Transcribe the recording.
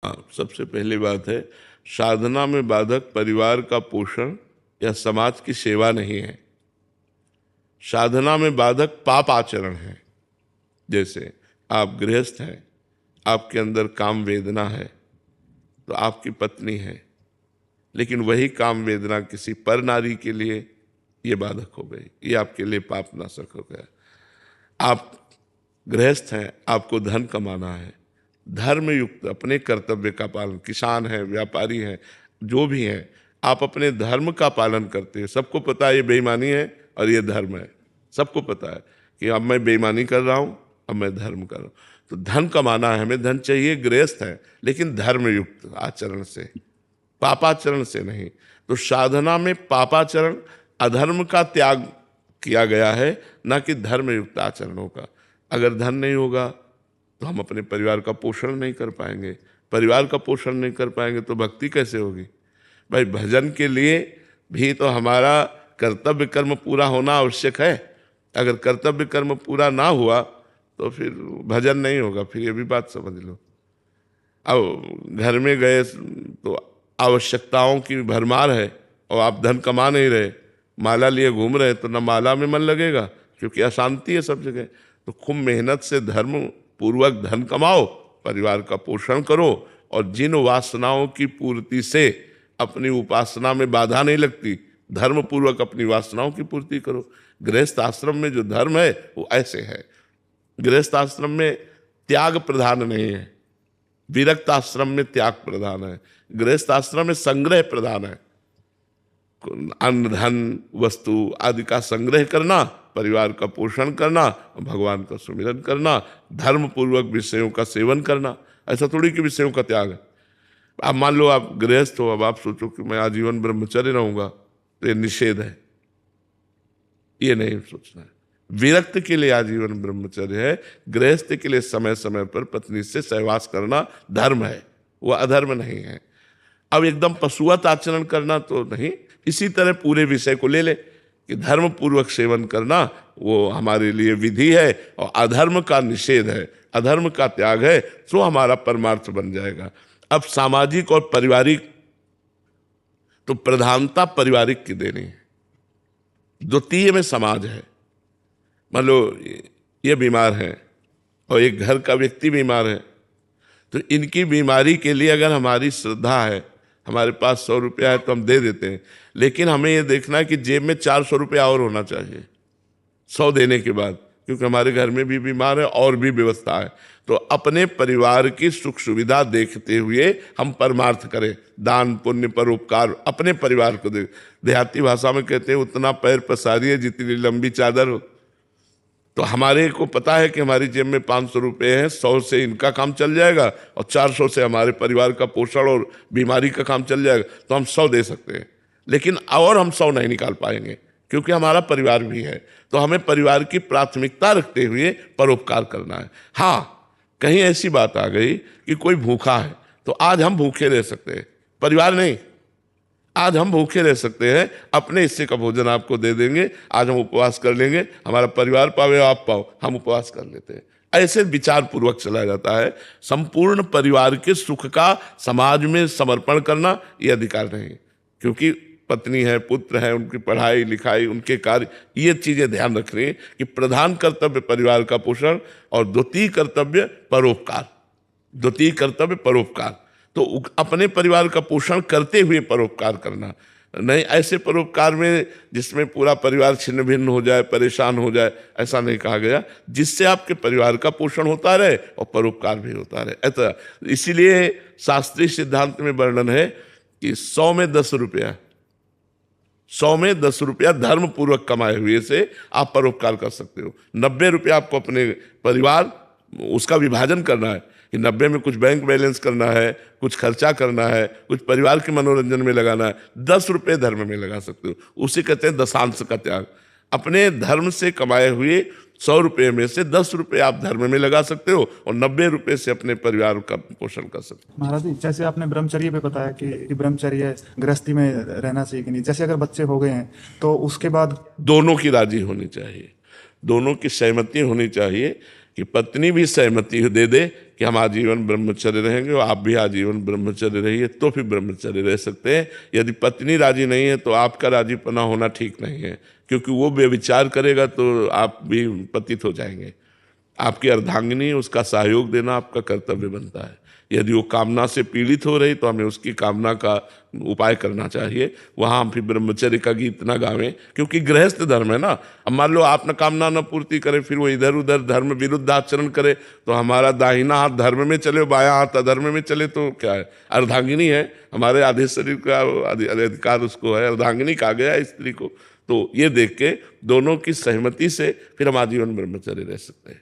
हाँ, सबसे पहली बात है, साधना में बाधक परिवार का पोषण या समाज की सेवा नहीं है। साधना में बाधक पाप आचरण है। जैसे आप गृहस्थ हैं, आपके अंदर काम वेदना है, तो आपकी पत्नी है, लेकिन वही काम वेदना किसी पर नारी के लिए ये बाधक हो गई, ये आपके लिए पाप नाशक हो गया। आप गृहस्थ हैं, आपको धन कमाना है, धर्म युक्त अपने कर्तव्य का पालन, किसान है, व्यापारी है, जो भी हैं, आप अपने धर्म का पालन करते हैं। सबको पता है ये बेईमानी है और ये धर्म है, सबको पता है कि अब मैं बेईमानी कर रहा हूँ, अब मैं धर्म कर रहा हूँ। तो धन कमाना है, हमें धन चाहिए, गृहस्थ है, लेकिन धर्म युक्त आचरण से, पापाचरण से नहीं। तो साधना में पापाचरण, अधर्म का त्याग किया गया है, ना कि धर्म युक्त आचरणों का। अगर धन नहीं होगा तो हम अपने परिवार का पोषण नहीं कर पाएंगे, परिवार का पोषण नहीं कर पाएंगे तो भक्ति कैसे होगी? भाई भजन के लिए भी तो हमारा कर्तव्य कर्म पूरा होना आवश्यक है। अगर कर्तव्य कर्म पूरा ना हुआ तो फिर भजन नहीं होगा। फिर ये भी बात समझ लो, अब घर में गए तो आवश्यकताओं की भरमार है और आप धन कमा नहीं रहे, माला लिए घूम रहे, तो ना माला में मन लगेगा क्योंकि अशांति है सब जगह। तो खूब मेहनत से धर्म पूर्वक धन कमाओ, परिवार का पोषण करो, और जिन वासनाओं की पूर्ति से अपनी उपासना में बाधा नहीं लगती, धर्म पूर्वक अपनी वासनाओं की पूर्ति करो। गृहस्थ आश्रम में जो धर्म है वो ऐसे है। गृहस्थ आश्रम में त्याग प्रधान नहीं है, विरक्त आश्रम में त्याग प्रधान है। गृहस्थ आश्रम में संग्रह प्रधान है, अन्न धन वस्तु आदि का संग्रह करना, परिवार का पोषण करना, भगवान का सुमिरन करना, धर्म पूर्वक विषयों का सेवन करना। ऐसा थोड़ी कि विषयों का त्याग है। आप मान लो आप गृहस्थ हो, अब आप सोचो कि मैं आजीवन ब्रह्मचर्य रहूंगा, तो ये निषेध है, ये नहीं सोचना है। विरक्त के लिए आजीवन ब्रह्मचर्य है, गृहस्थ के लिए समय समय पर पत्नी से सहवास करना धर्म है, वह अधर्म नहीं है। अब एकदम पशुवत आचरण करना तो नहीं। इसी तरह पूरे विषय को ले ले कि धर्म पूर्वक सेवन करना वो हमारे लिए विधि है और अधर्म का निषेध है, अधर्म का त्याग है, तो हमारा परमार्थ बन जाएगा। अब सामाजिक और पारिवारिक, तो प्रधानता पारिवारिक की देनी है, द्वितीय में समाज है। मान लो ये बीमार है और एक घर का व्यक्ति बीमार है, तो इनकी बीमारी के लिए अगर हमारी श्रद्धा है, हमारे पास 100 रुपया है तो हम दे देते हैं, लेकिन हमें ये देखना है कि जेब में 400 रुपया और होना चाहिए 100 देने के बाद, क्योंकि हमारे घर में भी बीमार है और भी व्यवस्था है। तो अपने परिवार की सुख सुविधा देखते हुए हम परमार्थ करें, दान पुण्य परोपकार अपने परिवार को दे। देहाती भाषा में कहते हैं उतना पैर पसारिए जितनी लंबी चादर हो। तो हमारे को पता है कि हमारी जेब में 500 रुपये हैं, 100 से इनका काम चल जाएगा और 400 से हमारे परिवार का पोषण और बीमारी का काम चल जाएगा, तो हम 100 दे सकते हैं। लेकिन और हम 100 नहीं निकाल पाएंगे क्योंकि हमारा परिवार भी है। तो हमें परिवार की प्राथमिकता रखते हुए परोपकार करना है। हाँ, कहीं ऐसी बात आ गई कि कोई भूखा है, तो आज हम भूखे रह सकते हैं, परिवार नहीं, आज हम भूखे रह सकते हैं, अपने हिस्से का भोजन आपको दे देंगे, आज हम उपवास कर लेंगे, हमारा परिवार पावे आप पाओ, हम उपवास कर लेते हैं। ऐसे विचार पूर्वक चला जाता है। संपूर्ण परिवार के सुख का समाज में समर्पण करना ये अधिकार नहीं, क्योंकि पत्नी है, पुत्र है, उनकी पढ़ाई लिखाई, उनके कार्य, ये चीजें ध्यान रख रही हैं कि प्रधान कर्तव्य परिवार का पोषण और द्वितीय कर्तव्य परोपकार, द्वितीय कर्तव्य परोपकार। तो अपने परिवार का पोषण करते हुए परोपकार करना नहीं, ऐसे परोपकार में जिसमें पूरा परिवार छिन्न भिन्न हो जाए, परेशान हो जाए, ऐसा नहीं कहा गया। जिससे आपके परिवार का पोषण होता रहे और परोपकार भी होता रहे। ऐसा इसीलिए शास्त्रीय सिद्धांत में वर्णन है कि 100 में 10 रुपया, 100 में 10 रुपया धर्म पूर्वक कमाए हुए से आप परोपकार कर सकते हो। 90 रुपया आपको अपने परिवार उसका विभाजन करना है कि 90 में कुछ बैंक बैलेंस करना है, कुछ खर्चा करना है, कुछ परिवार के मनोरंजन में लगाना है, 10 रुपये धर्म में लगा सकते हो। उसे कहते हैं दशांश का त्याग। अपने धर्म से कमाए हुए 100 रुपये में से 10 रुपये आप धर्म में लगा सकते हो और 90 रुपये से अपने परिवार का पोषण कर सकते हो। महाराज जी, जैसे आपने ब्रह्मचर्य पे बताया कि ब्रह्मचर्य गृहस्थी में रहना चाहिए कि नहीं, जैसे अगर बच्चे हो गए हैं तो उसके बाद दोनों की राजी होनी चाहिए, दोनों की सहमति होनी चाहिए कि पत्नी भी सहमति दे दे कि हम आजीवन ब्रह्मचर्य रहेंगे और आप भी आजीवन ब्रह्मचर्य रहिए, तो फिर ब्रह्मचर्य रह सकते हैं। यदि पत्नी राजी नहीं है तो आपका राजीपना होना ठीक नहीं है, क्योंकि वो बेविचार करेगा तो आप भी पतित हो जाएंगे। आपकी अर्धांगिनी, उसका सहयोग देना आपका कर्तव्य बनता है। यदि वो कामना से पीड़ित हो रही तो हमें उसकी कामना का उपाय करना चाहिए। वहाँ हम फिर ब्रह्मचर्य का गीत ना गावें, क्योंकि गृहस्थ धर्म है ना। अब मान लो आप न कामना न पूर्ति करें, फिर वो इधर उधर धर्म विरुद्ध आचरण करे, तो हमारा दाहिना हाथ धर्म में चले, बायां हाथ अधर्म में चले, तो क्या है? अर्धांगिनी है, हमारे आधे शरीर का अधिकार उसको है, अर्धांगिनी कहा गया स्त्री को। तो ये देख के दोनों की सहमति से फिर हम आजीवन ब्रह्मचर्य रह सकते हैं।